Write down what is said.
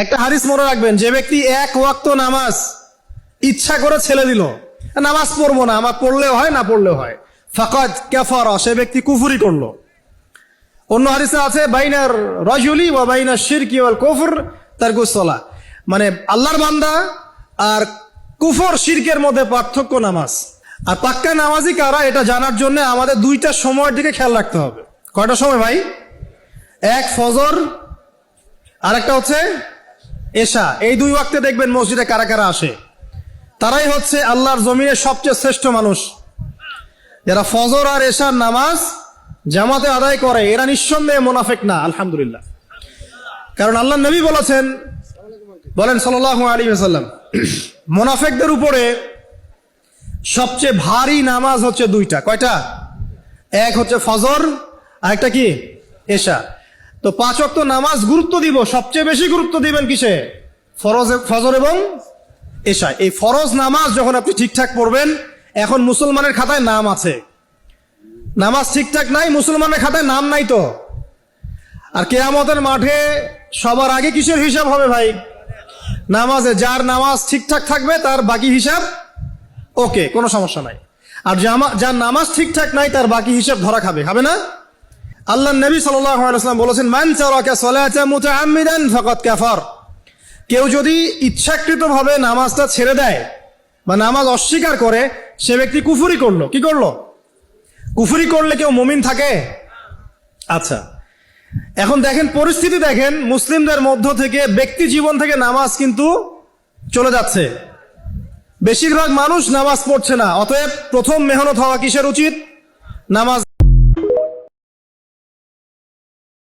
একটা হাদিস মনে রাখবেন, যে ব্যক্তি এক ওয়াক্ত নামাজ ইচ্ছা করে ছেড়ে দিল, নামাজ পড়বো না, আমার পড়লেও হয় না পড়লেও হয়, ফাকাদ কাফারা, সে ব্যক্তি কুফরি করলো। অন্য হাদিসে আছে বাইনার রাজুলি ওয়া বাইনাশ শিরকি ওয়াল কুফর তারকুস সালাহ, মানে আল্লাহর বান্দা আর কুফর শিরকের মধ্যে পার্থক্য নামাজ। আর পাক্কা নামাজি কারা এটা জানার জন্য আমাদের দুইটা সময়ের দিকে খেয়াল রাখতে হবে। কয়টা সময় ভাই? এক ফজর, আর একটা হচ্ছে এশা। এই দুই ওয়াক্তে দেখবেন মসজিদে কারা কারা আসে, তারাই হচ্ছে আল্লাহর জমিনের সবচেয়ে শ্রেষ্ঠ মানুষ। যারা ফজর আর এশার নামাজ জামাতে আদায় করে এরা নিঃসন্দেহে মুনাফিক না, আলহামদুলিল্লাহ। কারণ আল্লাহ নবী বলেছেন, বলেন সাল্লাল্লাহু আলাইহি ওয়াসাল্লাম, মুনাফিকদের উপরে সবচেয়ে ভারী নামাজ হচ্ছে দুইটা। কয়টা? এক হচ্ছে ফজর, আর একটা কি? এশা। তো 5 ওয়াক্ত নামাজ গুরুত্ব দিব, সবচেয়ে বেশি গুরুত্ব দিবেন কিসে? ফজর এবং এশা। এই ফরজ নামাজ যখন আপনি ঠিকঠাক পড়বেন, এখন মুসলমানের খাতায় নাম আছে, নামাজ ঠিকঠাক নাই, মুসলমানের খাতায় নাম নাই তো। আর কিয়ামতের মাঠে সবার আগে কিসের হিসাব হবে ভাই? নামাজে। যার নামাজ ঠিকঠাক থাকবে তার বাকি হিসাব ওকে, কোনো সমস্যা নাই। আর যার নামাজ ঠিকঠাক নাই তার বাকি হিসাব ধরা খাবে, হবে না? আল্লাহ নবী সাল্লাল্লাহু আলাইহি ওয়াসাল্লাম বলেছেন, মান তারাকা সালাতা মুতাআম্মিদান ফাকাদ কাফার। কেউ যদি ইচ্ছাকৃতভাবে নামাজটা ছেড়ে দেয় বা নামাজ অস্বীকার করে, সে ব্যক্তি কুফরি করলো। কি করলো? কুফরি করলে কেউ মুমিন থাকে? আচ্ছা, এখন দেখেন পরিস্থিতি, দেখেন মুসলিমদের মধ্য থেকে ব্যক্তি জীবন থেকে নামাজ কিন্তু চলে যাচ্ছে, বেশিরভাগ মানুষ নামাজ পড়ছে না। অতএব প্রথম মেহনত হওয়া কিসের উচিত? নামাজ।